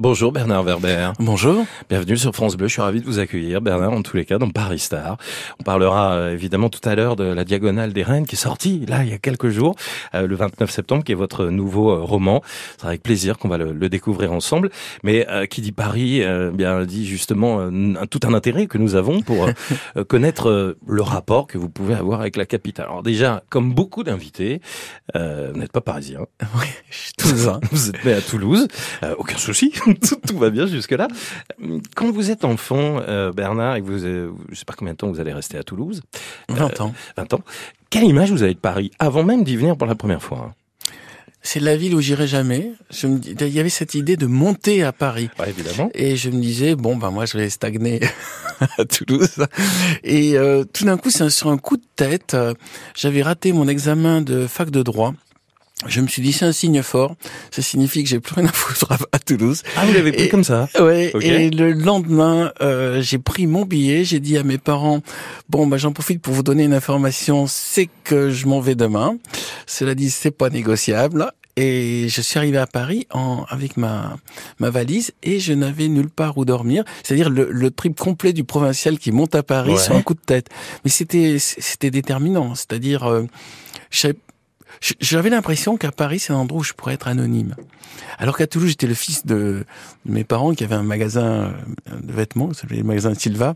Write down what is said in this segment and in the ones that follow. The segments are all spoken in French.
Bonjour Bernard Werber. Bonjour. Bienvenue sur France Bleu, je suis ravi de vous accueillir Bernard, en tous les cas dans Paris Star. On parlera évidemment tout à l'heure de La Diagonale des Reines qui est sortie là il y a quelques jours, le 29 septembre, qui est votre nouveau roman. C'est avec plaisir qu'on va le découvrir ensemble. Mais qui dit Paris, bien dit justement tout un intérêt que nous avons pour connaître le rapport que vous pouvez avoir avec la capitale. Alors déjà, comme beaucoup d'invités, vous n'êtes pas parisien. Oui, je suis toulousain. Vous êtes né à Toulouse, aucun souci. Tout va bien jusque-là. Quand vous êtes enfant, Bernard, et que je ne sais pas combien de temps vous allez rester à Toulouse. 20 ans. 20 ans. Quelle image vous avez de Paris, avant même d'y venir pour la première fois? C'est la ville où j'irai jamais. Il y avait cette idée de monter à Paris. Ouais, évidemment. Et je me disais, moi je vais stagner à Toulouse. Et tout d'un coup, sur un coup de tête, j'avais raté mon examen de fac de droit. Je me suis dit, c'est un signe fort. Ça signifie que j'ai plus rien à foutre à Toulouse. Ah, vous l'avez pris comme ça? Ouais. Okay. Et le lendemain, j'ai pris mon billet. J'ai dit à mes parents, j'en profite pour vous donner une information. C'est que je m'en vais demain. Cela dit, c'est pas négociable. Et je suis arrivé à Paris avec ma valise et je n'avais nulle part où dormir. C'est-à-dire le trip complet du provincial qui monte à Paris sur un coup de tête. Mais c'était déterminant. C'est-à-dire, j'avais l'impression qu'à Paris, c'est un endroit où je pourrais être anonyme. Alors qu'à Toulouse, j'étais le fils de mes parents qui avaient un magasin de vêtements, ça s'appelait le magasin Silva.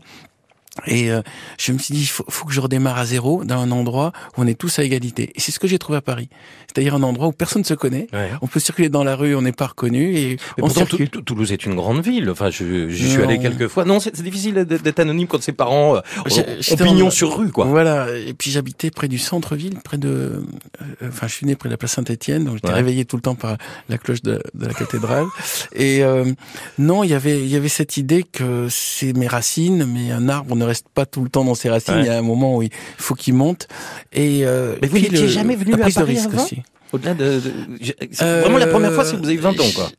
Et je me suis dit, il faut que je redémarre à zéro dans un endroit où on est tous à égalité. Et c'est ce que j'ai trouvé à Paris. C'est-à-dire un endroit où personne ne se connaît. Ouais. On peut circuler dans la rue, on n'est pas reconnu. Et on pourtant, Toulouse est une grande ville. Enfin, je suis allé quelques fois. Non, c'est difficile d'être anonyme quand ses parents ont pignon sur rue, quoi. Voilà. Et puis j'habitais près du centre-ville, je suis né près de la place Saint-Étienne, donc j'étais réveillé tout le temps par la cloche de la cathédrale. Et non, il y avait cette idée que c'est mes racines, mais un arbre ne reste pas tout le temps dans ses racines. Ouais. Il y a un moment où il faut qu'il monte. Et mais vous n'étiez jamais venu à Paris avant aussi. Au-delà c'est vraiment la première fois, c'est que vous avez 20 ans, quoi.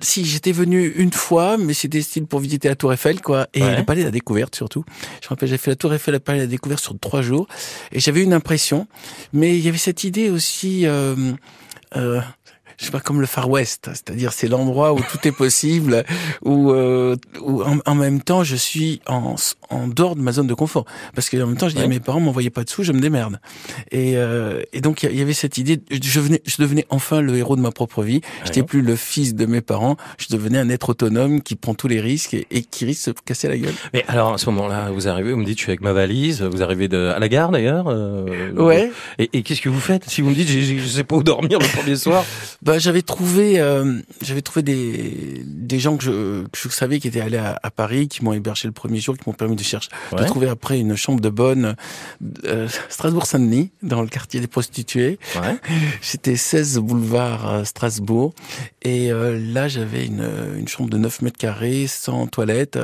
Si, j'étais venu une fois, mais c'était style pour visiter la Tour Eiffel, quoi. Et le Palais de la Découverte, surtout. Je me rappelle, j'ai fait la Tour Eiffel, le Palais de la Découverte sur 3 jours. Et j'avais une impression. Mais il y avait cette idée aussi, je sais pas, comme le Far West, c'est-à-dire c'est l'endroit où tout est possible, où en même temps je suis en dehors de ma zone de confort, parce que en même temps je dis à mes parents, m'envoyez pas de sous, je me démerde. Et donc il y avait cette idée, je devenais enfin le héros de ma propre vie. J'étais plus le fils de mes parents, je devenais un être autonome qui prend tous les risques et qui risque de se casser la gueule. Mais alors à ce moment-là, vous arrivez, vous me dites, je suis avec ma valise, vous arrivez à la gare d'ailleurs. Ouais. Et qu'est-ce que vous faites si vous me dites, je sais pas où dormir le premier soir? J'avais trouvé des gens que je savais qui étaient allés à Paris, qui m'ont hébergé le premier jour, qui m'ont permis de trouver après une chambre de bonne Strasbourg-Saint-Denis, dans le quartier des prostituées. Ouais. J'étais 16 boulevard Strasbourg et là j'avais une chambre de 9 mètres carrés sans toilette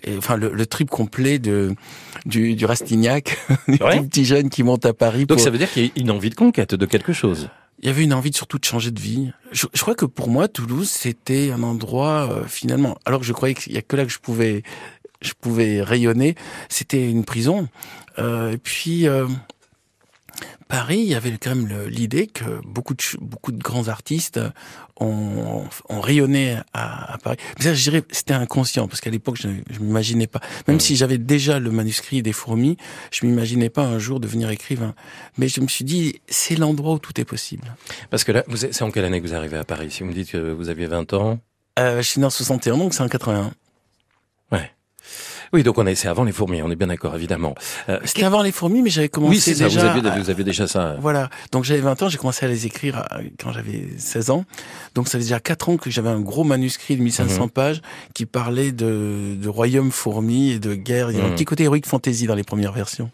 et enfin le trip complet du Rastignac, du petit jeune qui monte à Paris. Donc ça veut dire qu'il y a une envie de conquête de quelque chose. Il y avait une envie surtout de changer de vie. Je crois que pour moi, Toulouse, c'était un endroit, finalement, alors que je croyais qu'il y a que là que je pouvais rayonner, c'était une prison. Et puis, Paris, il y avait quand même l'idée que beaucoup de grands artistes ont rayonné à Paris. Mais ça, je dirais, c'était inconscient, parce qu'à l'époque, je m'imaginais pas. Même si j'avais déjà le manuscrit des Fourmis, je m'imaginais pas un jour devenir écrivain. Mais je me suis dit, c'est l'endroit où tout est possible. Parce que là, c'est en quelle année que vous arrivez à Paris? Si vous me dites que vous aviez 20 ans. Je suis né en 61, donc c'est en 81. Ouais. Oui, donc c'est avant les Fourmis, on est bien d'accord, évidemment. C'était avant les Fourmis, mais j'avais commencé déjà... Oui, c'est ça, vous aviez déjà ça. Voilà, donc j'avais 20 ans, j'ai commencé à les écrire quand j'avais 16 ans. Donc ça faisait déjà 4 ans que j'avais un gros manuscrit de 1500 pages qui parlait de royaume fourmis et de guerre. Il y a un petit côté héroïque fantasy dans les premières versions.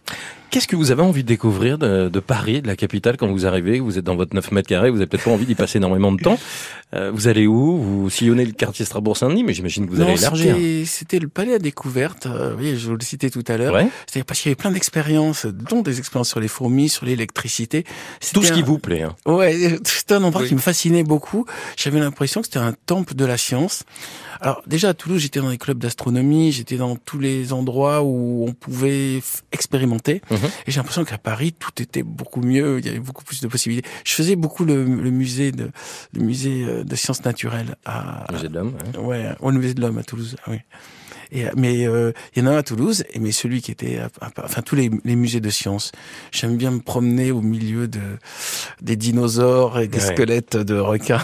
Qu'est-ce que vous avez envie de découvrir de Paris, de la capitale, quand vous arrivez? Vous êtes dans votre 9 mètres carrés, vous avez peut-être pas envie d'y passer énormément de temps. Vous allez où? Vous sillonnez le quartier Strasbourg-Saint-Denis, mais j'imagine que vous allez élargir. C'était le Palais à Découverte. Oui, je vous le citais tout à l'heure. Ouais. C'était parce qu'il y avait plein d'expériences, dont des expériences sur les fourmis, sur l'électricité. Tout ce qui vous plaît. Hein. Ouais, c'était un endroit qui me fascinait beaucoup. J'avais l'impression que c'était un temple de la science. Alors déjà à Toulouse, j'étais dans les clubs d'astronomie, j'étais dans tous les endroits où on pouvait expérimenter. Et j'ai l'impression qu'à Paris, tout était beaucoup mieux. Il y avait beaucoup plus de possibilités. Je faisais beaucoup le musée de sciences naturelles Le musée de l'homme. ouais, au musée de l'homme à Toulouse. Oui. Mais il y en a un à Toulouse, mais celui qui était, enfin tous les musées de sciences. J'aime bien me promener au milieu des dinosaures et des squelettes de requins.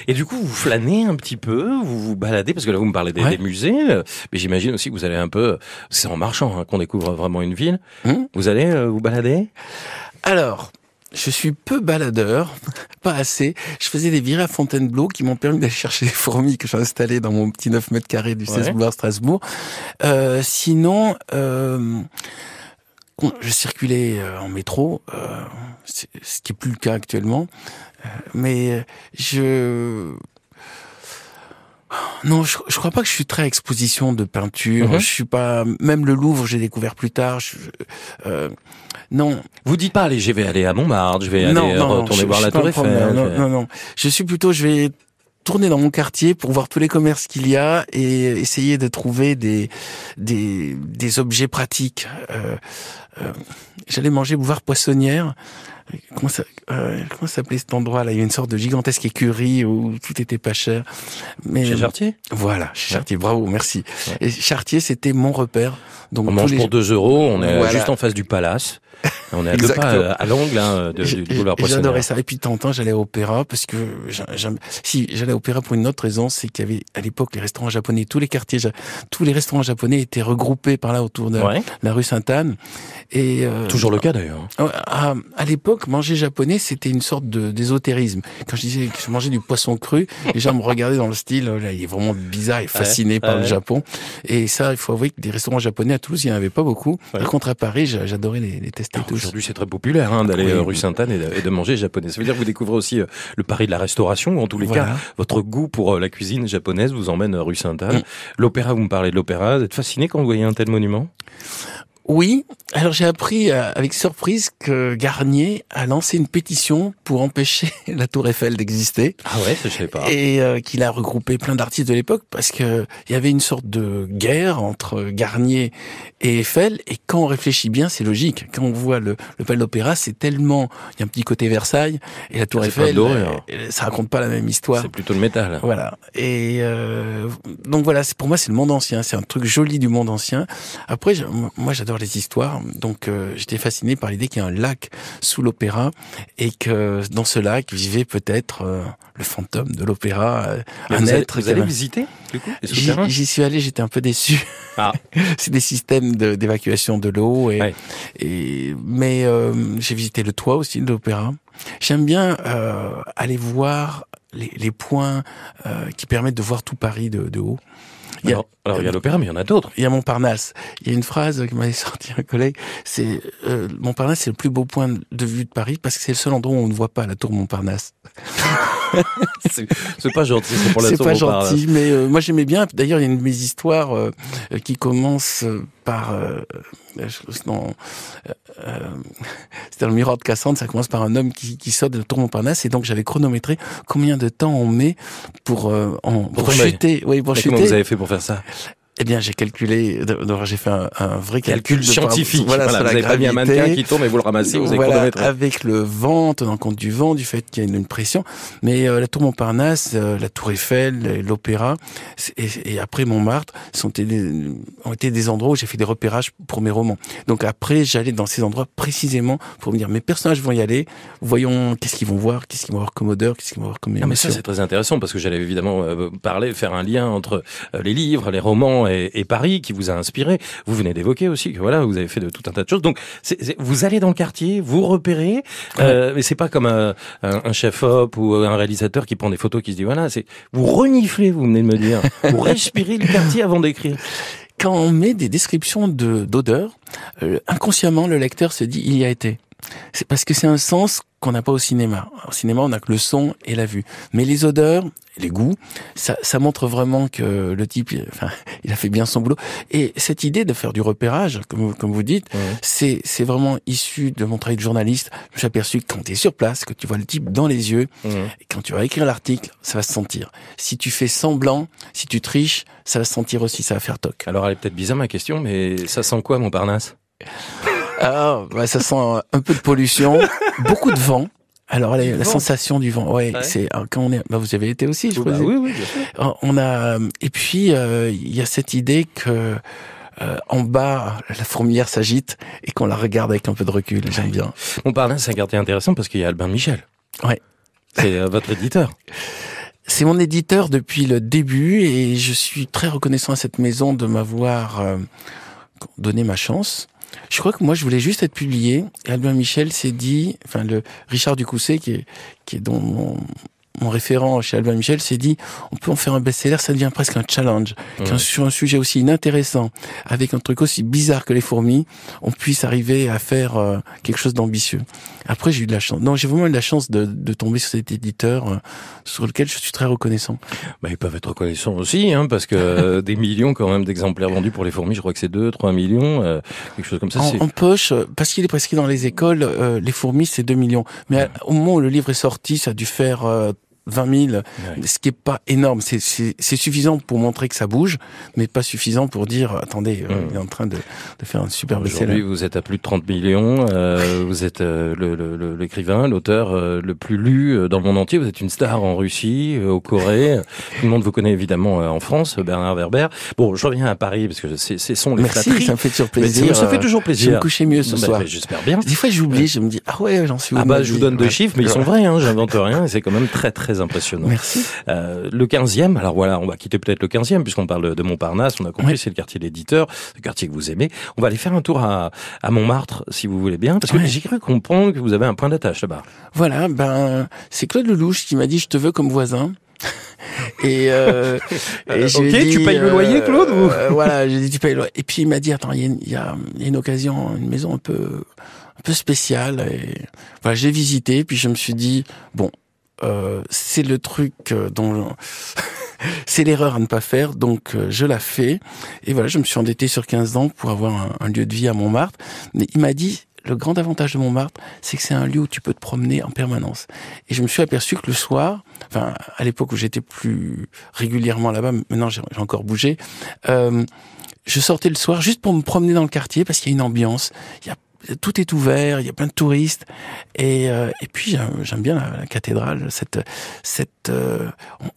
Et du coup, vous flânez un petit peu, vous vous baladez, parce que là vous me parlez des musées, mais j'imagine aussi que vous allez un peu, c'est en marchant qu'on découvre vraiment une ville. Vous allez vous balader? Alors, je suis peu baladeur, pas assez. Je faisais des virées à Fontainebleau qui m'ont permis d'aller chercher les fourmis que j'ai installées dans mon petit 9 mètres carrés du 16 boulevard Strasbourg. Sinon, je circulais en métro, ce qui est plus le cas actuellement. Mais non, je crois pas que je suis très exposition de peinture. Je suis pas, même le Louvre, j'ai découvert plus tard. Non. Vous dites pas, allez, je vais aller à Montmartre, je vais aller retourner voir la Tour Eiffel. Non. Je vais tourner dans mon quartier pour voir tous les commerces qu'il y a et essayer de trouver des objets pratiques. J'allais manger boulevard Poissonnière. Comment s'appelait cet endroit-là? Il y a une sorte de gigantesque écurie où tout était pas cher. Mais chez Chartier? Voilà, chez Chartier. Bravo, merci. Ouais. Et Chartier, c'était mon repère. Donc on mange pour 2 €. On est juste en face du Palace. On est à 2 pas à l'angle du boulevard Poissonnière. J'adorais ça. Et puis de temps en temps, j'allais à l'opéra parce que j'allais à l'opéra pour une autre raison, c'est qu'il y avait à l'époque les restaurants japonais. Tous les restaurants japonais étaient regroupés par là autour de la rue Sainte-Anne. Et toujours le cas d'ailleurs. À l'époque, manger japonais, c'était une sorte d'ésotérisme. Quand je disais que je mangeais du poisson cru, les gens me regardaient dans le style, là, il est vraiment bizarre et fasciné par le Japon. Et ça, il faut avouer que des restaurants japonais à Toulouse, il n'y en avait pas beaucoup. Par contre, à Paris, j'adorais les tester tous. Aujourd'hui, c'est très populaire d'aller rue Sainte-Anne et de manger japonais. Ça veut dire que vous découvrez aussi le Paris de la restauration, ou en tous les cas, votre goût pour la cuisine japonaise vous emmène rue Sainte-Anne. L'opéra, vous me parlez de l'opéra. Vous êtes fasciné quand vous voyez un tel monument? Oui, alors j'ai appris avec surprise que Garnier a lancé une pétition pour empêcher la Tour Eiffel d'exister. Ah ouais, ça je savais pas. Et qu'il a regroupé plein d'artistes de l'époque parce que il y avait une sorte de guerre entre Garnier et Eiffel. Et quand on réfléchit bien, c'est logique. Quand on voit le Palais de l'Opéra, c'est tellement, il y a un petit côté Versailles et la Tour Eiffel, ça raconte pas la même histoire. C'est plutôt le métal. Voilà. Et donc voilà, pour moi c'est le monde ancien. C'est un truc joli du monde ancien. Après, moi j'adore les histoires, donc j'étais fasciné par l'idée qu'il y a un lac sous l'opéra et que dans ce lac vivait peut-être le fantôme de l'opéra, un être. Vous allez visiter du coup? J'y suis allé, j'étais un peu déçu. C'est des systèmes d'évacuation de l'eau mais j'ai visité le toit aussi de l'opéra. J'aime bien aller voir les points qui permettent de voir tout Paris de haut. Alors, il y a l'opéra, mais il y en a d'autres. Il y a Montparnasse. Il y a une phrase que m'avait sorti un collègue, c'est Montparnasse, c'est le plus beau point de vue de Paris parce que c'est le seul endroit où on ne voit pas la tour Montparnasse. C'est pas gentil, c'est pour la tour Montparnasse. C'est pas gentil, mais moi j'aimais bien. D'ailleurs, il y a une de mes histoires qui commence par c'était dans le miroir de Cassandre, ça commence par un homme qui sort de la tour Montparnasse et donc j'avais chronométré combien de temps on met pour chuter. Oui, pour chuter. Comment vous avez fait pour faire ça? Eh bien, j'ai calculé, j'ai fait un vrai calcul scientifique. Voilà, vous avez pas mis un mannequin qui tourne et vous le ramassez, vous avez chronométré. Avec le vent, tenant compte du vent, du fait qu'il y a une pression. Mais la tour Montparnasse, la tour Eiffel, l'opéra, et après Montmartre, ont été des endroits où j'ai fait des repérages pour mes romans. Donc après, j'allais dans ces endroits précisément pour me dire, mes personnages vont y aller, voyons qu'est-ce qu'ils vont voir comme odeur, qu'est-ce qu'ils vont voir comme émotion. Mais ça, c'est très intéressant parce que j'allais évidemment faire un lien entre les livres, les romans et Paris qui vous a inspiré. Vous venez d'évoquer aussi que voilà, vous avez fait de tout un tas de choses. Donc, vous allez dans le quartier, vous repérez, mais c'est pas comme un chef-op ou un réalisateur qui prend des photos qui se dit voilà, vous reniflez, vous venez de me dire, vous respirez le quartier avant d'écrire. Quand on met des descriptions d'odeurs, inconsciemment le lecteur se dit il y a été. C'est parce que c'est un sens qu'on n'a pas au cinéma. Au cinéma, on n'a que le son et la vue. Mais les odeurs, les goûts, ça montre vraiment que le type, il a fait bien son boulot. Et cette idée de faire du repérage, comme vous dites, c'est vraiment issu de mon travail de journaliste. Je me suis aperçu que quand tu es sur place, que tu vois le type dans les yeux, et quand tu vas écrire l'article, ça va se sentir. Si tu fais semblant, si tu triches, ça va se sentir aussi, ça va faire toc. Alors, elle est peut-être bizarre ma question, mais ça sent quoi, Montparnasse? Bah, ça sent un peu de pollution, beaucoup de vent. Alors la sensation du vent, ouais. C'est quand on est, bah, vous avez été aussi, je crois. Oui, bien sûr. On a, et puis il y a cette idée que en bas, la fourmilière s'agite et qu'on la regarde avec un peu de recul. J'aime bien. Montparnasse, c'est un quartier intéressant parce qu'il y a Albin Michel. Ouais. C'est votre éditeur. C'est mon éditeur depuis le début et je suis très reconnaissant à cette maison de m'avoir donné ma chance. Je crois que moi, je voulais juste être publié. Et Albin Michel s'est dit, enfin, le Richard Ducousset, qui est donc mon référent chez Albin Michel, s'est dit, on peut en faire un best-seller, ça devient presque un challenge. Sur un sujet aussi inintéressant, avec un truc aussi bizarre que les fourmis, on puisse arriver à faire quelque chose d'ambitieux. Après, j'ai eu de la chance. Non, j'ai vraiment eu de la chance de tomber sur cet éditeur sur lequel je suis très reconnaissant. Bah, ils peuvent être reconnaissants aussi, hein, parce que des millions quand même d'exemplaires vendus pour les fourmis, je crois que c'est 2-3 millions, quelque chose comme ça. En poche, parce qu'il est prescrit dans les écoles, les fourmis, c'est 2 millions. Mais au moment où le livre est sorti, ça a dû faire 20 000, ce qui est pas énorme. C'est suffisant pour montrer que ça bouge, mais pas suffisant pour dire, attendez, il est en train de faire un super best-seller. Aujourd'hui, vous êtes à plus de 30 millions, vous êtes l'écrivain, l'auteur le plus lu dans le monde entier, vous êtes une star en Russie, au Corée, tout le monde vous connaît évidemment en France, Bernard Werber. Bon, je reviens à Paris, parce que c'est sont les Merci, flatteries. ça me fait toujours plaisir. Ça fait toujours plaisir. Je vais me coucher mieux ce soir. J'espère bien. Des fois, j'oublie, je me dis, ah ouais, j'en suis où? Ah bah, je vous donne 2 chiffres, mais ils sont vrais, hein, j'invente rien, et c'est quand même très très impressionnant. Merci. Le 15e, alors voilà, on va quitter peut-être le 15e, puisqu'on parle de Montparnasse, on a compris, c'est le quartier d'éditeur, le quartier que vous aimez. On va aller faire un tour à Montmartre, si vous voulez bien, parce que j'ai cru comprendre que vous avez un point d'attache là-bas. Voilà, c'est Claude Lelouch qui m'a dit, je te veux comme voisin. Et ok, tu payes le loyer, Claude, ou voilà, j'ai dit tu payes le loyer. Et puis il m'a dit attends, il y a une occasion, une maison un peu spéciale. Et voilà, j'ai visité, puis je me suis dit bon, c'est le truc dont c'est l'erreur à ne pas faire, donc je la fais. Et voilà, je me suis endetté sur 15 ans pour avoir un lieu de vie à Montmartre. Mais il m'a dit le grand avantage de Montmartre, c'est que c'est un lieu où tu peux te promener en permanence. Et je me suis aperçu que le soir, enfin, à l'époque où j'étais plus régulièrement là-bas, maintenant j'ai encore bougé, je sortais le soir juste pour me promener dans le quartier parce qu'il y a une ambiance, tout est ouvert, il y a plein de touristes, et puis j'aime bien la cathédrale,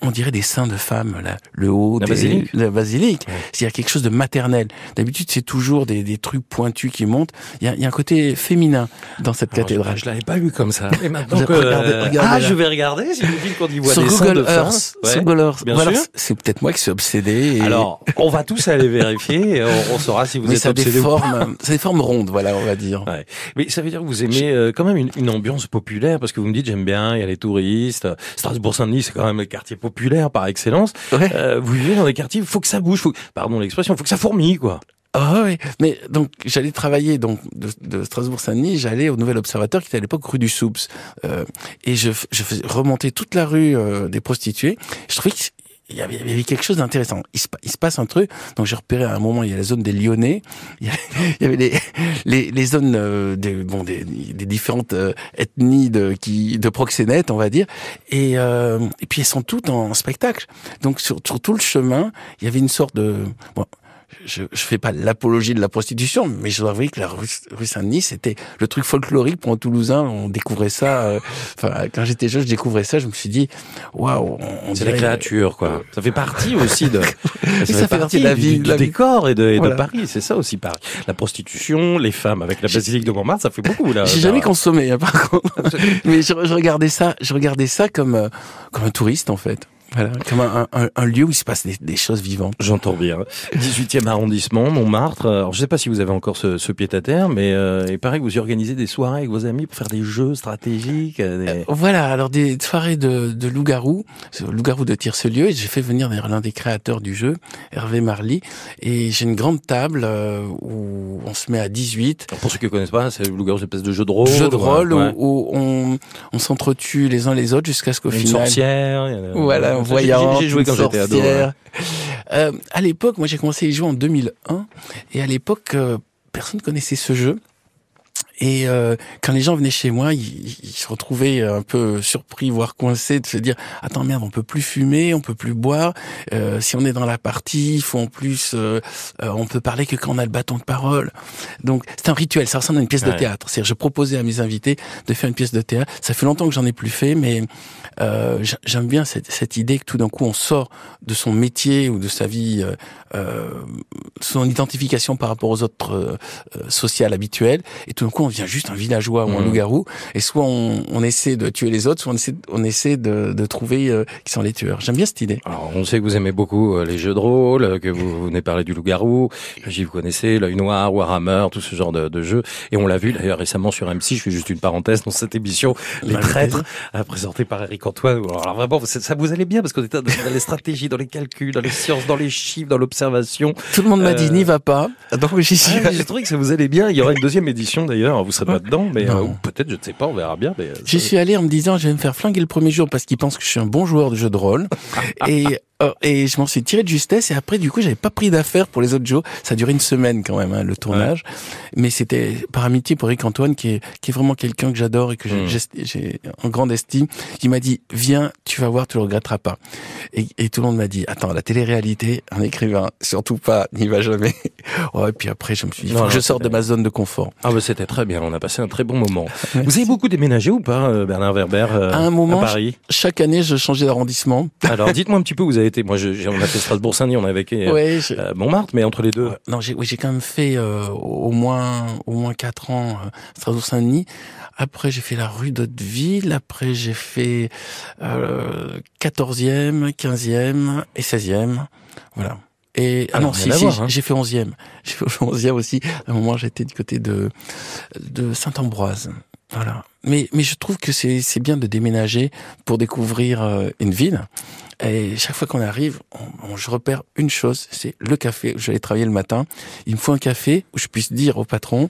on dirait des seins de femmes, là, le haut, la basilique. Ouais. Il y a quelque chose de maternel. D'habitude, c'est toujours des trucs pointus qui montent. Il y a un côté féminin dans cette cathédrale. Je l'avais pas vu comme ça. Et maintenant regardez je vais regarder. Si vous dites qu'on y voit des seins de femmes. Sur Google Earth. Bien voilà, sûr. C'est peut-être moi qui suis obsédé. Et... Alors, on va tous aller vérifier. Et on saura si vous êtes obsédé ou pas. C'est des formes rondes, voilà, on va dire. Ouais. Mais ça veut dire que vous aimez quand même une ambiance populaire, parce que vous me dites j'aime bien, il y a les touristes. Strasbourg-Saint-Denis, c'est quand même le quartier populaire par excellence. Ouais. Vous vivez dans des quartiers, faut que ça bouge, pardon l'expression, faut que ça fourmille, quoi. Ah oui, mais donc j'allais travailler donc de Strasbourg-Saint-Denis, j'allais au Nouvel Observateur qui était à l'époque rue du Soups, et je faisais remonter toute la rue des prostituées. Je trouvais qu'il y avait quelque chose d'intéressant. Il se passe un truc. Donc j'ai repéré à un moment, il y a la zone des Lyonnais, il y avait les zones des différentes ethnies de proxénètes, on va dire. Et puis elles sont toutes en spectacle. Donc sur tout le chemin, il y avait une sorte de je fais pas l'apologie de la prostitution, mais je dois avouer que la rue Saint-Denis, c'était le truc folklorique pour un Toulousain. On découvrait ça. Quand j'étais jeune, je découvrais ça. Je me suis dit, waouh, c'est la créature, quoi. Ça fait partie aussi de. ça fait partie de la vie, du décor et de Paris. C'est ça aussi, Paris. La prostitution, les femmes avec la basilique de Montmartre, ça fait beaucoup là. J'ai jamais consommé, par contre. Mais je regardais ça comme un touriste en fait. Voilà, comme un lieu où il se passe des choses vivantes. J'entends bien. 18e arrondissement, Montmartre. Alors, je sais pas si vous avez encore ce pied-à-terre, mais il paraît que vous y organisez des soirées avec vos amis pour faire des jeux stratégiques. Voilà, alors des soirées de loup-garou de Tire-ce-Lieu. Et j'ai fait venir l'un des créateurs du jeu, Hervé Marly. Et j'ai une grande table où on se met à 18. Alors, pour ceux qui ne connaissent pas, c'est le loup-garou, c'est une espèce de jeu de rôle. Jeu de rôle où on s'entretue les uns les autres jusqu'à ce qu'au final... Une sorcière. Voilà. Voyant, j'ai joué quand j'étais ado. À l'époque, moi j'ai commencé à y jouer en 2001, et à l'époque, personne connaissait ce jeu. Et quand les gens venaient chez moi, ils se retrouvaient un peu surpris, voire coincés, de se dire « Attends, merde, on peut plus fumer, on peut plus boire. Si on est dans la partie, il faut en plus... on peut parler que quand on a le bâton de parole. » Donc, c'est un rituel, ça ressemble à une pièce de théâtre. C'est-à-dire, je proposais à mes invités de faire une pièce de théâtre. Ça fait longtemps que j'en ai plus fait, mais j'aime bien cette idée que tout d'un coup, on sort de son métier ou de sa vie, son identification par rapport aux autres sociales habituelles, et tout d'un coup, on devient juste un villageois ou un loup-garou, et soit on essaie de tuer les autres, soit on essaie de trouver qui sont les tueurs. J'aime bien cette idée. Alors, on sait que vous aimez beaucoup les jeux de rôle, que vous venez parler du loup-garou, vous connaissez l'œil noir, Warhammer, tout ce genre de jeux, et on l'a vu d'ailleurs récemment sur M6, je fais juste une parenthèse dans cette émission, Les Traîtres, présentée par Eric Antoine. Alors vraiment, ça vous allait bien, parce qu'on était dans les stratégies, dans les calculs, dans les sciences, dans les chiffres, dans l'observation. Tout le monde m'a dit, n'y va pas. Donc j'y suis. J'ai trouvé que ça vous allait bien. Il y aura une deuxième édition d'ailleurs. Vous serez pas dedans, mais peut-être, je ne sais pas, on verra bien. Mais j'y suis allé en me disant, je vais me faire flinguer le premier jour parce qu'ils pensent que je suis un bon joueur de jeu de rôle. Et je m'en suis tiré de justesse, et après du coup j'avais pas pris d'affaires pour les autres jours. Ça a duré une semaine quand même, le tournage, mais c'était par amitié pour Eric Antoine qui est vraiment quelqu'un que j'adore et que j'ai en grande estime. Il m'a dit viens, tu vas voir, tu le regretteras pas. Et tout le monde m'a dit attends, la télé-réalité, un écrivain surtout pas, n'y va jamais. Et puis après je me suis dit faut que je sorte de ma zone de confort. Ah bah c'était très bien, on a passé un très bon moment. Vous avez beaucoup déménagé ou pas, Bernard Werber, à un moment, à Paris? Chaque année je changeais d'arrondissement. Alors dites-moi un petit peu, vous avez été, moi on a fait Strasbourg-Saint-Denis, on avait été Montmartre, mais entre les deux. Non, j'ai quand même fait au moins 4 ans Strasbourg-Saint-Denis. Après j'ai fait la rue d'Hauteville, après j'ai fait 14e, 15e et 16e. Voilà. Et j'ai fait 11e. J'ai fait 11e aussi. À un moment j'étais du côté de Saint-Ambroise. Voilà. Mais je trouve que c'est bien de déménager pour découvrir une ville. Et chaque fois qu'on arrive, je repère une chose, c'est le café où j'allais travailler le matin. Il me faut un café où je puisse dire au patron,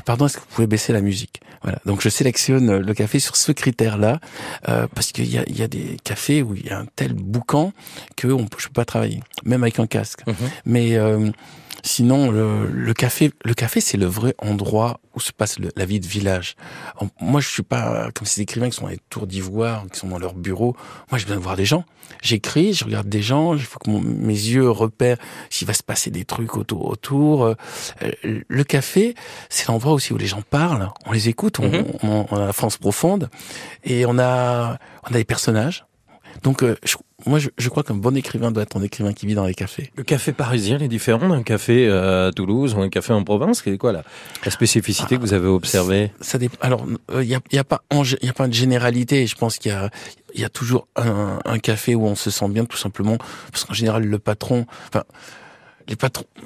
pardon, est-ce que vous pouvez baisser la musique? Voilà. Donc je sélectionne le café sur ce critère-là, parce qu'il y a des cafés où il y a un tel boucan que je peux pas travailler, même avec un casque. Mais sinon, le café, c'est le vrai endroit où se passe la vie de village. Moi, je suis pas comme ces écrivains qui sont dans les tours d'ivoire, qui sont dans leur bureau. Moi, j'ai besoin de voir des gens. J'écris, je regarde des gens. Il faut que mes yeux repèrent s'il va se passer des trucs autour. Le café, c'est l'endroit aussi où les gens parlent. On les écoute. On a la France profonde et on a des personnages. Donc, je crois qu'un bon écrivain doit être un écrivain qui vit dans les cafés. Le café parisien est différent d'un café à Toulouse ou un café en province. C'est quoi la spécificité que vous avez observée? Ça dépend. Alors, il y a pas de généralité. Je pense qu'il y a toujours un café où on se sent bien, tout simplement parce qu'en général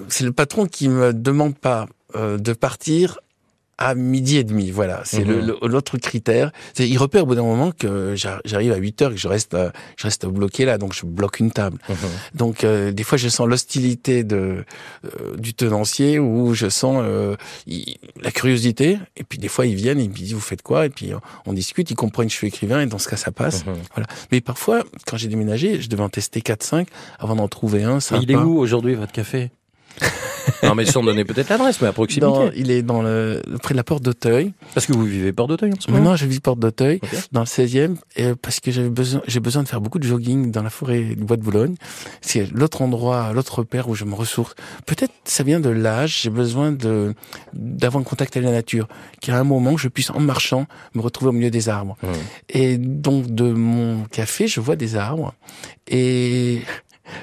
c'est le patron qui me demande pas de partir à 12h30, voilà. C'est l'autre critère. Il repère au bout d'un moment que j'arrive à 8h et que je reste bloqué là, donc je bloque une table. Donc, des fois, je sens l'hostilité du tenancier, ou je sens la curiosité. Et puis, des fois, ils viennent, ils me disent, vous faites quoi? Et puis, on discute, ils comprennent que je suis écrivain, et dans ce cas, ça passe. Voilà. Mais parfois, quand j'ai déménagé, je devais en tester 4-5 avant d'en trouver un. Mais il est où aujourd'hui, votre café? Non, mais sans donner peut-être l'adresse, mais à proximité. Il est près de la porte d'Auteuil. Parce que vous vivez porte d'Auteuil en ce moment? Non, je vis porte d'Auteuil, dans le 16e, parce que j'ai besoin de faire beaucoup de jogging dans la forêt du Bois de Boulogne. C'est l'autre endroit, l'autre repère où je me ressource. Peut-être ça vient de l'âge, j'ai besoin d'avoir un contact avec la nature, qu'à un moment je puisse, en marchant, me retrouver au milieu des arbres. Et donc, de mon café, je vois des arbres, et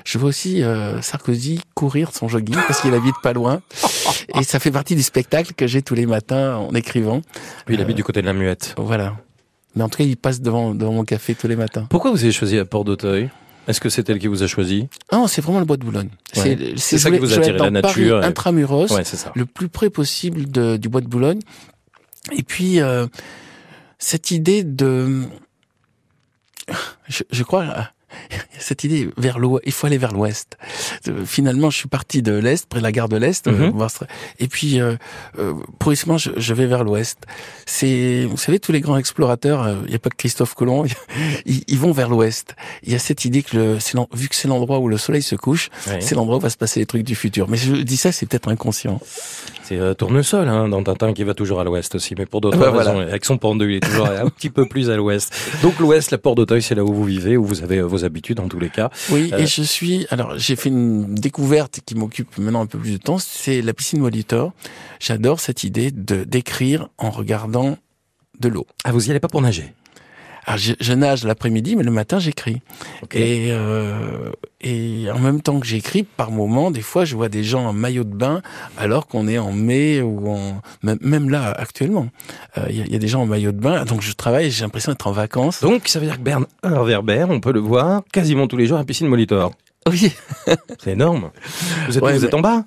je vois aussi Sarkozy courir son jogging parce qu'il habite pas loin, et ça fait partie du spectacle que j'ai tous les matins en écrivant. Lui, il habite du côté de la Muette. Voilà. Mais en tout cas, il passe devant mon café tous les matins. Pourquoi vous avez choisi la porte d'Auteuil? Est-ce que c'est elle qui vous a choisi? Non, c'est vraiment le Bois de Boulogne. C'est ça qui vous a attiré, la nature. Paris, intramuros, c'est ça. Le plus près possible du Bois de Boulogne. Et puis, cette idée de... Je crois... cette idée vers l'ouest. Il faut aller vers l'ouest. Finalement, je suis parti de l'est, près de la gare de l'est, et puis progressivement, je vais vers l'ouest. Vous savez, tous les grands explorateurs, il n'y a pas que Christophe Colomb, ils vont vers l'ouest. Il y a cette idée que vu que c'est l'endroit où le soleil se couche, c'est l'endroit où va se passer les trucs du futur. Mais je dis ça, c'est peut-être inconscient. C'est Tournesol, dans Tintin, qui va toujours à l'ouest aussi, mais pour d'autres raisons. Avec son pendu, il est toujours un petit peu plus à l'ouest. Donc l'ouest, la Porte d'Auteuil, c'est là où vous vivez, où vous avez vos habitudes en tous les cas. Oui, et j'ai fait une découverte qui m'occupe maintenant un peu plus de temps, c'est la piscine Molitor. J'adore cette idée d'écrire en regardant de l'eau. Ah, vous y allez pas pour nager? Alors, je nage l'après-midi, mais le matin, j'écris. Okay. Et en même temps que j'écris, par moment, des fois, je vois des gens en maillot de bain, alors qu'on est en mai ou même là, actuellement. Il y a des gens en maillot de bain, donc je travaille et j'ai l'impression d'être en vacances. Donc, ça veut dire que Bernard Werber, on peut le voir quasiment tous les jours à la piscine Molitor. Oui. C'est énorme. Vous êtes en bas?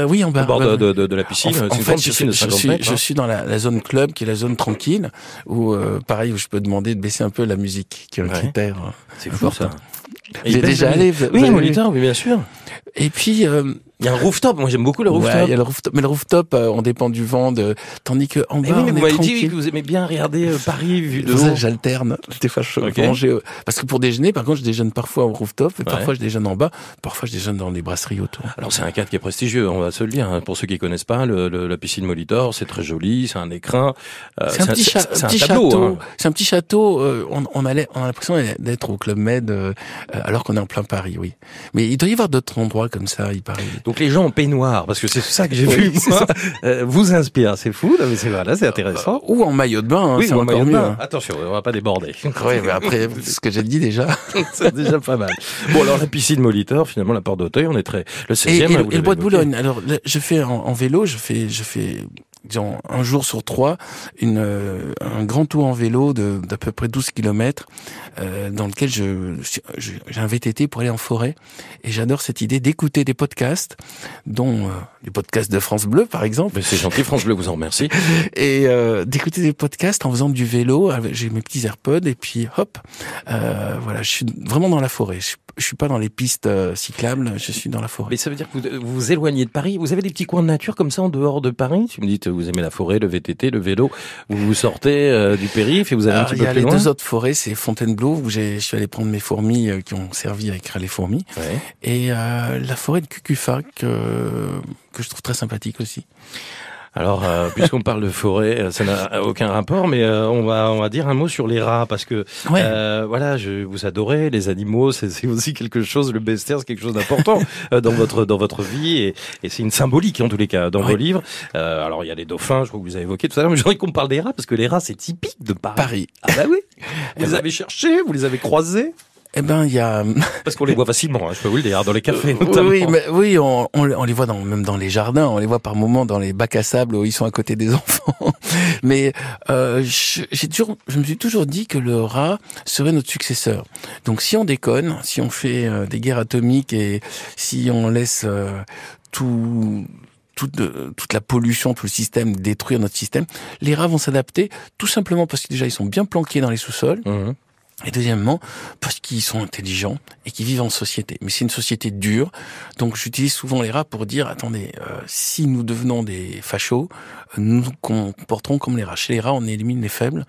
Oui, en bas. Au bord de la piscine. En fait, je suis dans la zone club, qui est la zone tranquille, où, pareil, où je peux demander de baisser un peu la musique, qui est un critère. C'est fou, ça. J'ai déjà allé. Oui, Molitor, oui, bien sûr. Et puis, il y a un rooftop. Moi, j'aime beaucoup le rooftop. Ouais, il y a le rooftop. Mais le rooftop, on dépend du vent, tandis que en bas, on est vous m'avez tranquille. dit que vous aimez bien regarder Paris vu de haut. Ça, j'alterne. Des fois, parce que pour déjeuner, par contre, je déjeune parfois au rooftop, et parfois je déjeune en bas, parfois je déjeune dans les brasseries autour. Alors, c'est un cadre qui est prestigieux, on va se le dire. Pour ceux qui connaissent pas, la piscine Molitor, c'est très joli, c'est un écrin. C'est un petit château. C'est un petit château. On a l'impression d'être au Club Med, alors qu'on est en plein Paris, oui. Mais il doit y avoir d'autres endroits comme ça, il paraît. Donc les gens en peignoir, parce que c'est ça que j'ai vu, moi, vous inspire, c'est fou, mais c'est intéressant. Ou en maillot de bain, c'est encore mieux. Attention, on va pas déborder. Oui, mais après, ce que j'ai dit déjà. C'est déjà pas mal. Bon, alors la piscine Molitor, finalement, la Porte d'Auteuil, on est le 16e. Et le bois de Boulogne. Alors, je fais en vélo, je fais disons, un jour sur 3, un grand tour en vélo d'à peu près 12 kilomètres, dans lequel j'ai un VTT pour aller en forêt. Et j'adore cette idée d'écouter des podcasts, dont des podcasts de France Bleu, par exemple. Mais c'est gentil, France Bleu vous en remercie. Et d'écouter des podcasts en faisant du vélo. J'ai mes petits AirPods et puis hop, voilà, je suis vraiment dans la forêt. Je suis pas dans les pistes cyclables, je suis dans la forêt. Mais ça veut dire que vous vous éloignez de Paris. Vous avez des petits coins de nature comme ça en dehors de Paris? Tu me dites, vous aimez la forêt, le VTT, le vélo. Vous sortez du périph' et vous allez un petit peu plus loin. Il y a les deux autres forêts, c'est Fontainebleau, où je suis allé prendre mes fourmis qui ont servi à écrire les fourmis. Ouais. Et la forêt de Cucufa, que je trouve très sympathique aussi. Alors, puisqu'on parle de forêt, ça n'a aucun rapport, mais on va dire un mot sur les rats, parce que voilà, vous adorez les animaux, c'est aussi quelque chose, le bestiaire, c'est quelque chose d'important dans votre vie, et c'est une symbolique en tous les cas dans vos livres. Alors il y a les dauphins, je crois que vous avez évoqué tout à l'heure, mais je voudrais qu'on parle des rats, parce que les rats c'est typique de Paris. Ah bah oui. Vous les avez cherchés, vous les avez croisés. Eh ben, il y a... Parce qu'on les voit facilement, je peux vous le dire, dans les cafés notamment. Oui, on les voit même dans les jardins, on les voit par moments dans les bacs à sable où ils sont à côté des enfants. Mais je me suis toujours dit que le rat serait notre successeur. Donc si on déconne, si on fait des guerres atomiques et si on laisse toute la pollution, tout le système, détruire notre système, les rats vont s'adapter, tout simplement parce que déjà ils sont bien planqués dans les sous-sols. Mmh. Et deuxièmement, parce qu'ils sont intelligents et qu'ils vivent en société. Mais c'est une société dure, donc j'utilise souvent les rats pour dire, attendez, si nous devenons des fachos, nous nous comporterons comme les rats. Chez les rats, on élimine les faibles,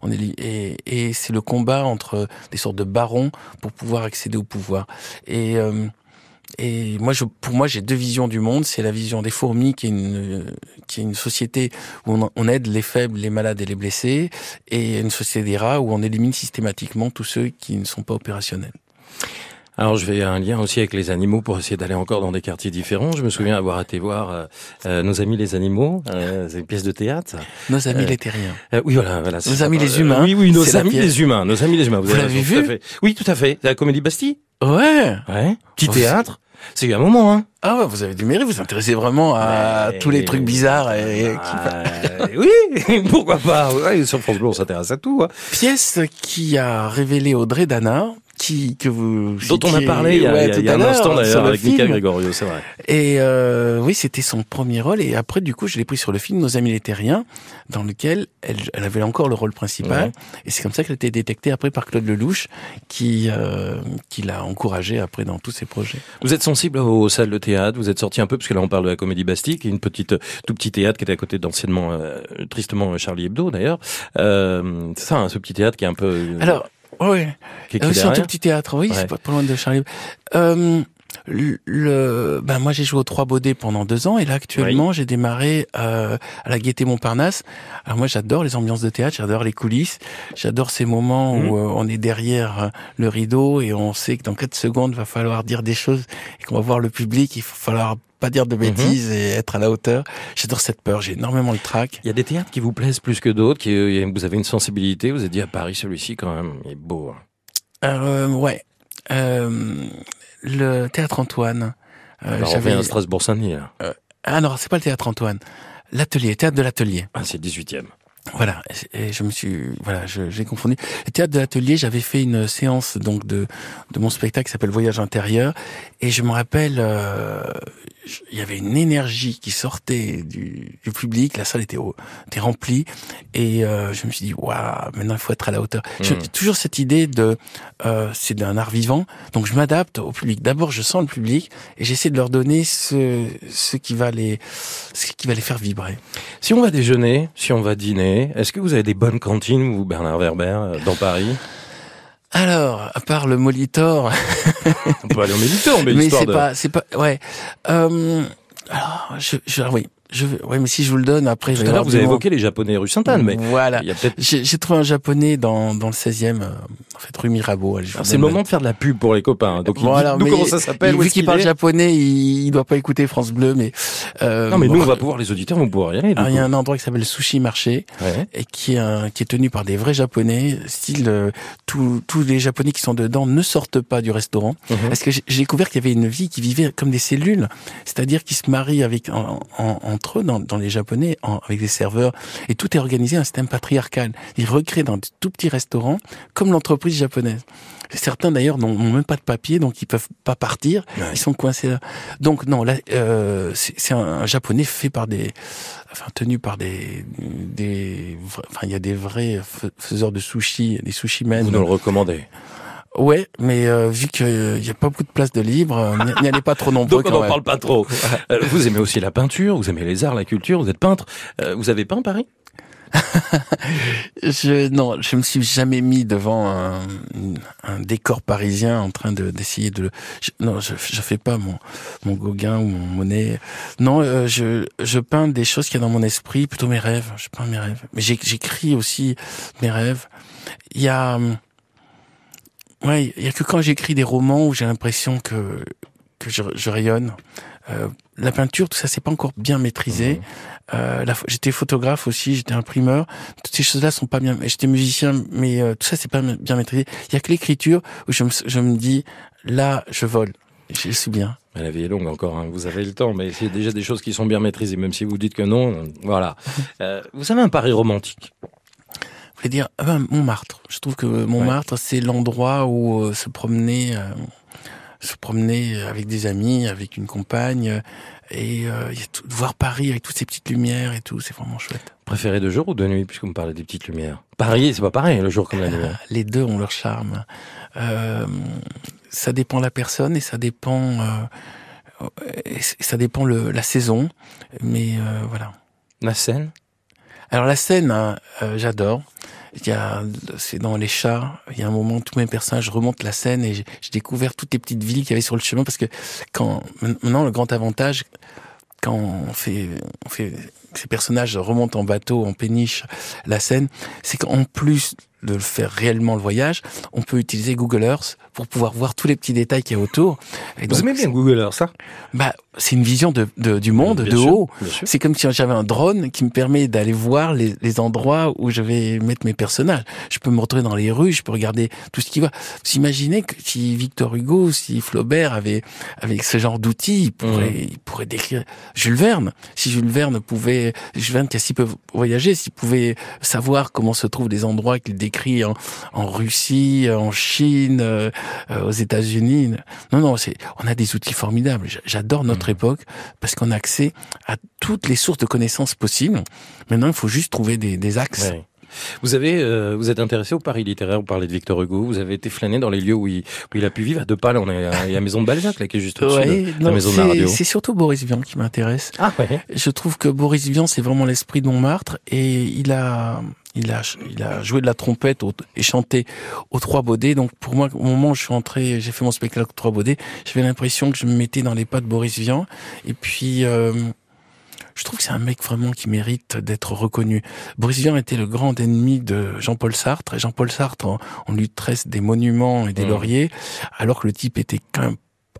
et c'est le combat entre des sortes de barons pour pouvoir accéder au pouvoir. Et pour moi, j'ai deux visions du monde. C'est la vision des fourmis, qui est une société où on aide les faibles, les malades et les blessés, et une société des rats où on élimine systématiquement tous ceux qui ne sont pas opérationnels. Alors, je vais un lien aussi avec les animaux pour essayer d'aller encore dans des quartiers différents. Je me souviens avoir été voir Nos amis les animaux, c'est une pièce de théâtre. Nos amis les terriens. Oui, voilà. Nos amis les humains. Oui, nos amis les humains. Vous l'avez vu? Tout à fait. Oui, tout à fait. La Comédie Bastille. Ouais. Petit théâtre. C'est eu un moment, hein. Ah ouais, vous avez du mérite, vous vous intéressez vraiment à tous les trucs bizarres oui, pourquoi pas. Ouais, sur France Bleu, on s'intéresse à tout. Hein. Pièce qui a révélé Audrey Dana, que vous dont on a parlé il y a un instant d'ailleurs avec Mika Gregorio, c'est vrai. Et oui, c'était son premier rôle. Et après, du coup, je l'ai pris sur le film Nos amis les terriens, dans lequel elle avait encore le rôle principal. Et c'est comme ça qu'elle a été détectée après par Claude Lelouch, qui l'a encouragée après dans tous ses projets. Vous êtes sensible aux salles de théâtre, vous êtes sorti un peu, parce que là on parle de la Comédie Bastille, qui est tout petit théâtre qui était à côté d'anciennement, tristement Charlie Hebdo d'ailleurs. C'est ça, hein, ce petit théâtre qui est un peu... Alors, oui, c'est un tout petit théâtre, oui, ouais. c'est pas loin de Charlie. Moi j'ai joué aux Trois Baudets pendant 2 ans et là actuellement j'ai démarré à la Gaîté Montparnasse. Alors moi j'adore les ambiances de théâtre, j'adore les coulisses, j'adore ces moments où on est derrière le rideau et on sait que dans 4 secondes il va falloir dire des choses et qu'on va voir le public, il va falloir pas dire de bêtises et être à la hauteur. J'adore cette peur, j'ai énormément le trac. Il y a des théâtres qui vous plaisent plus que d'autres, vous avez une sensibilité, vous avez dit à Paris celui-ci quand même, il est beau. Ouais. Le Théâtre Antoine. J'avais un Strasbourg-Saint-Denis, là. Non, c'est pas le Théâtre Antoine. L'Atelier, Théâtre de l'Atelier. Ah, c'est le 18e. Voilà, et j'ai confondu. Le Théâtre de l'Atelier, j'avais fait une séance donc de mon spectacle qui s'appelle Voyage intérieur, et je me rappelle, il y avait une énergie qui sortait du public, la salle était remplie, et je me suis dit waouh, maintenant il faut être à la hauteur. J'ai toujours cette idée c'est d'un art vivant, donc je m'adapte au public. D'abord, je sens le public et j'essaie de leur donner ce qui va les faire vibrer. Si on va déjeuner, si on va dîner, est-ce que vous avez des bonnes cantines, vous, Bernard Werber, dans Paris? Alors, à part le Molitor. On peut aller au Molitor, mais c'est pas, ouais. Alors, oui, mais si je vous le donne, après, tout à l'heure, vous avez évoqué les Japonais rue Sainte-Anne, mais. Voilà. Il y a peut-être... J'ai trouvé un Japonais dans le 16e, en fait, rue Mirabeau. C'est le moment de faire de la pub pour les copains. Donc, voilà, nous, comment ça s'appelle? Vu qu'il parle japonais, il doit pas écouter France Bleu, mais, non, mais nous, on va pouvoir, les auditeurs vont pouvoir y aller. Alors, il y a un endroit qui s'appelle Sushi Marché, et qui est tenu par des vrais Japonais, style, tous les Japonais qui sont dedans ne sortent pas du restaurant. Parce que j'ai découvert qu'il y avait une vie qui vivait comme des cellules. C'est-à-dire qu'ils se marient entre eux, dans les Japonais, avec des serveurs, et tout est organisé un système patriarcal. Ils recréent dans de tout petits restaurants, comme l'entreprise japonaise. Certains d'ailleurs n'ont même pas de papier, donc ils peuvent pas partir. Ils sont coincés là. Donc non, là, c'est un japonais fait par tenu par il y a des vrais faiseurs de sushi, des sushimen. Vous nous le recommandez? Ouais, mais vu qu'il y a pas beaucoup de place de libre, n'y allez pas trop nombreux. Donc on n'en parle pas trop. Vous aimez aussi la peinture, vous aimez les arts, la culture, vous êtes peintre. Vous avez peint Paris? Je me suis jamais mis devant un décor parisien en train d'essayer de. Je fais pas mon Gauguin ou mon Monet. Non, je peins des choses qu'il y a dans mon esprit, plutôt mes rêves. Je peins mes rêves, mais j'écris aussi mes rêves. Il y a que quand j'écris des romans où j'ai l'impression que je rayonne. La peinture, tout ça, c'est pas encore bien maîtrisé. J'étais photographe aussi, j'étais imprimeur. Toutes ces choses-là sont pas bien. J'étais musicien, mais tout ça, c'est pas bien maîtrisé. Il y a que l'écriture où je me dis, là, je vole. Je suis bien. La vie est longue encore, hein. Vous avez le temps, mais c'est déjà des choses qui sont bien maîtrisées, même si vous dites que non. Voilà. Vous avez un Paris romantique? Vous voulez dire Montmartre. Je trouve que Montmartre, c'est l'endroit où se promener avec des amis, avec une compagne, et voir Paris avec toutes ces petites lumières et tout, c'est vraiment chouette. Préféré de jour ou de nuit, puisque vous me parlez des petites lumières? Paris, c'est pas pareil, le jour comme la nuit. Les deux ont leur charme. Ça dépend de la personne et ça dépend la saison, mais voilà. La Seine? Alors la Seine, j'adore. C'est dans Les Chats, il y a un moment où tous mes personnages remontent la Seine et j'ai découvert toutes les petites villes qu'il y avait sur le chemin, parce que maintenant le grand avantage, quand on fait ces personnages remontent en bateau, en péniche la Seine, c'est qu'en plus de faire réellement le voyage, on peut utiliser Google Earth pour pouvoir voir tous les petits détails qu'il y a autour. Et vous aimez bien Google Earth, ça? C'est une vision du monde, de haut. C'est comme si j'avais un drone qui me permet d'aller voir les endroits où je vais mettre mes personnages. Je peux me retrouver dans les rues, je peux regarder tout ce qui va. Vous imaginez que si Victor Hugo, si Flaubert avait ce genre d'outils, il pourrait décrire Jules Verne. Si Jules Verne qui a si peu voyagé, s'il pouvait savoir comment se trouvent des endroits qu'il décrit écrit en Russie, en Chine, aux États-Unis. Non, on a des outils formidables. J'adore notre époque parce qu'on a accès à toutes les sources de connaissances possibles. Maintenant, il faut juste trouver des axes. Ouais. Vous êtes intéressé au Paris littéraire, vous parlez de Victor Hugo, vous avez été flâner dans les lieux où il a pu vivre, à deux pas, là, il y a la maison de Balzac, là, qui est juste au-dessus de la maison de la radio. C'est surtout Boris Vian qui m'intéresse. Ah ouais. Je trouve que Boris Vian, c'est vraiment l'esprit de Montmartre, et il a joué de la trompette et chanté aux Trois Baudets. Donc pour moi, au moment où je suis entré, j'ai fait mon spectacle aux Trois Baudets, j'avais l'impression que je me mettais dans les pas de Boris Vian. Et puis je trouve que c'est un mec vraiment qui mérite d'être reconnu. Boris Vian était le grand ennemi de Jean-Paul Sartre. Et Jean-Paul Sartre, on lui tresse des monuments et des lauriers, alors que le type était quand même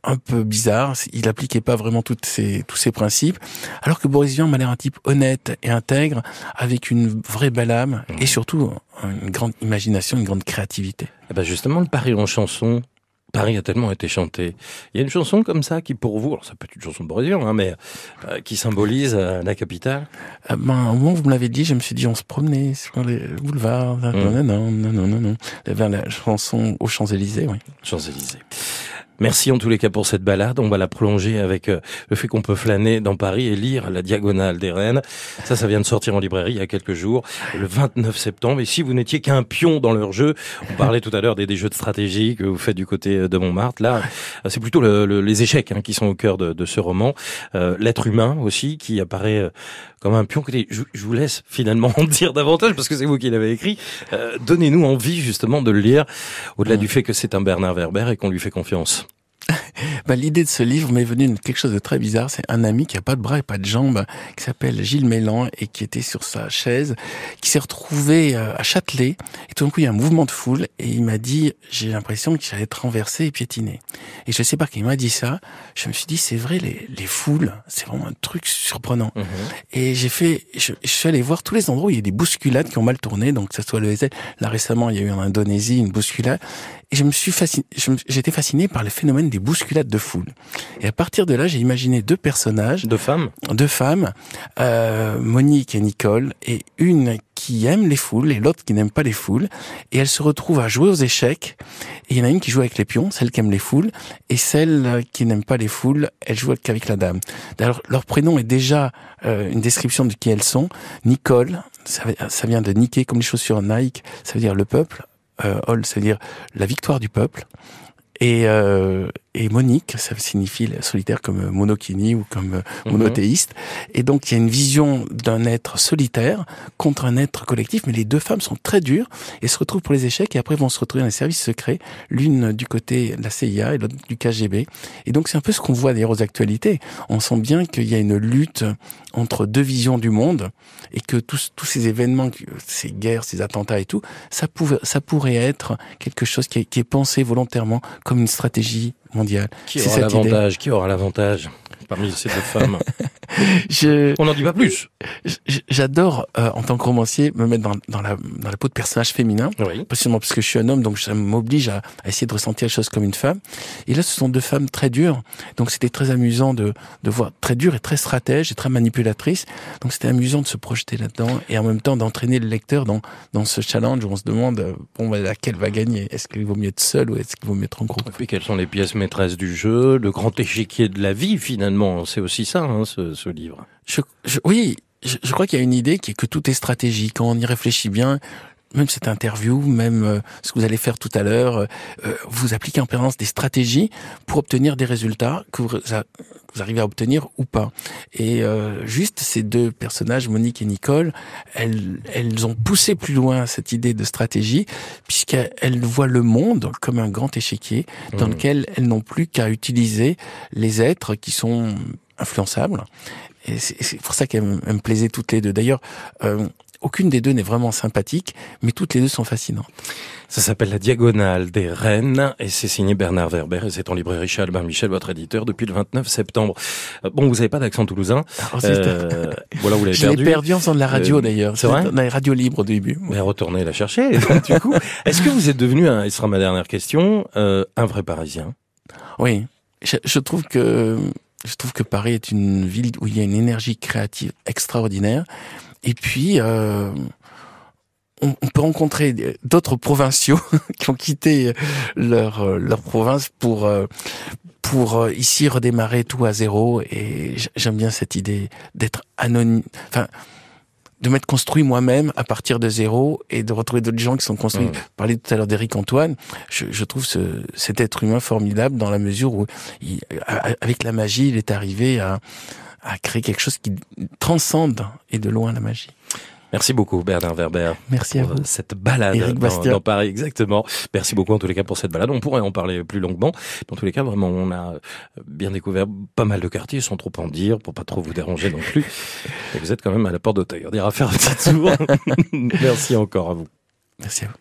un peu bizarre. Il appliquait pas vraiment tous ces principes. Alors que Boris Vian m'a l'air un type honnête et intègre, avec une vraie belle âme et surtout une grande imagination, une grande créativité. Et ben justement, le Paris en chanson. Paris a tellement été chanté. Il y a une chanson comme ça qui, pour vous, alors ça peut être une chanson de Boris Vian, mais qui symbolise la capitale. Au moment où vous me l'avez dit, je me suis dit, on se promenait sur les boulevards, non, vers la chanson aux Champs-Élysées, oui. Champs-Élysées. Merci en tous les cas pour cette balade. On va la prolonger avec le fait qu'on peut flâner dans Paris et lire La Diagonale des Reines. Ça vient de sortir en librairie il y a quelques jours, le 29 septembre. Et si vous n'étiez qu'un pion dans leur jeu, on parlait tout à l'heure des jeux de stratégie que vous faites du côté de Montmartre. Là, c'est plutôt les échecs qui sont au cœur de ce roman. L'être humain aussi qui apparaît comme un pion. Je vous laisse finalement en dire davantage parce que c'est vous qui l'avez écrit. Donnez-nous envie justement de le lire, au-delà du fait que c'est un Bernard Werber et qu'on lui fait confiance. L'idée de ce livre m'est venue de quelque chose de très bizarre. C'est un ami qui a pas de bras et pas de jambes, qui s'appelle Gilles Mélan et qui était sur sa chaise, qui s'est retrouvé à Châtelet. Et tout d'un coup, il y a un mouvement de foule et il m'a dit, j'ai l'impression que j'allais être renversé et piétiné. Et je sais pas quand il m'a dit ça, je me suis dit, c'est vrai, les foules, c'est vraiment un truc surprenant. Et je suis allé voir tous les endroits où il y a des bousculades qui ont mal tourné, donc que ce soit le SL. Là, récemment, il y a eu en Indonésie une bousculade. Et j'étais fasciné par le phénomène des bousculades de foule. Et à partir de là, j'ai imaginé deux personnages. Deux femmes, Monique et Nicole, et une qui aime les foules et l'autre qui n'aime pas les foules. Et elles se retrouvent à jouer aux échecs. Et il y en a une qui joue avec les pions, celle qui aime les foules, et celle qui n'aime pas les foules, elle joue qu'avec la dame. D'ailleurs, leur prénom est déjà une description de qui elles sont. Nicole, ça vient de Nike, comme les chaussures Nike, ça veut dire le peuple. Hall, ça veut dire la victoire du peuple. Et Monique, ça signifie solitaire comme monokini ou comme monothéiste. Et donc, il y a une vision d'un être solitaire contre un être collectif, mais les deux femmes sont très dures et se retrouvent pour les échecs et après vont se retrouver dans les services secrets, l'une du côté de la CIA et l'autre du KGB. Et donc, c'est un peu ce qu'on voit d'ailleurs aux actualités. On sent bien qu'il y a une lutte entre deux visions du monde et que tous ces événements, ces guerres, ces attentats et tout, ça pourrait être quelque chose qui est pensé volontairement comme une stratégie mondiale. Qui aura l'avantage parmi ces deux femmes? On n'en dit pas plus. J'adore, en tant que romancier, me mettre dans la peau de personnages féminins. Oui. Précisément parce que je suis un homme, donc ça m'oblige à essayer de ressentir les choses comme une femme. Et là, ce sont deux femmes très dures. Donc c'était très amusant de voir, très dures et très stratèges et très manipulatrices. Donc c'était amusant de se projeter là-dedans et en même temps d'entraîner le lecteur dans ce challenge où on se demande, laquelle va gagner? Est-ce qu'il vaut mieux être seul ou est-ce qu'il vaut mieux être en groupe? Et puis quelles sont les pièces maîtresses du jeu, le grand échiquier de la vie finalement? C'est aussi ça, ce livre. Oui, je crois qu'il y a une idée qui est que tout est stratégie. Quand on y réfléchit bien, même cette interview, même ce que vous allez faire tout à l'heure, vous appliquez en permanence des stratégies pour obtenir des résultats que vous arrivez à obtenir ou pas. Et juste ces deux personnages, Monique et Nicole, elles ont poussé plus loin cette idée de stratégie, puisqu'elles voient le monde comme un grand échiquier dans lequel elles n'ont plus qu'à utiliser les êtres qui sont influençables. Et c'est pour ça qu'elles me plaisaient toutes les deux. D'ailleurs, aucune des deux n'est vraiment sympathique, mais toutes les deux sont fascinantes. Ça s'appelle La Diagonale des Reines et c'est signé Bernard Werber et c'est en librairie chez Albin Michel, votre éditeur, depuis le 29 septembre. Bon, vous n'avez pas d'accent toulousain. Voilà, vous l'avez perdu. Je l'ai perdu en faisant de la radio d'ailleurs. C'est vrai? Dans les radios libres au début. Mais retournez la chercher. Et donc, du coup, est-ce que vous êtes devenu, et ce sera ma dernière question, un vrai Parisien? Oui. Je trouve que Paris est une ville où il y a une énergie créative extraordinaire. Et puis, on peut rencontrer d'autres provinciaux qui ont quitté leur province pour ici redémarrer tout à zéro. Et j'aime bien cette idée d'être anonyme, enfin, de m'être construit moi-même à partir de zéro et de retrouver d'autres gens qui sont construits. Je parlais tout à l'heure d'Éric Antoine. Je trouve cet être humain formidable dans la mesure où, avec la magie, il est arrivé à créer quelque chose qui transcende et de loin la magie. Merci beaucoup Bernard Werber. Merci à vous. Cette balade dans Paris, exactement. Merci beaucoup en tous les cas pour cette balade. On pourrait en parler plus longuement. En tous les cas, vraiment, on a bien découvert pas mal de quartiers, sans trop en dire, pour pas trop vous déranger non plus. Et vous êtes quand même à la porte d'Auteuil. On ira faire un petit tour. Merci encore à vous. Merci à vous.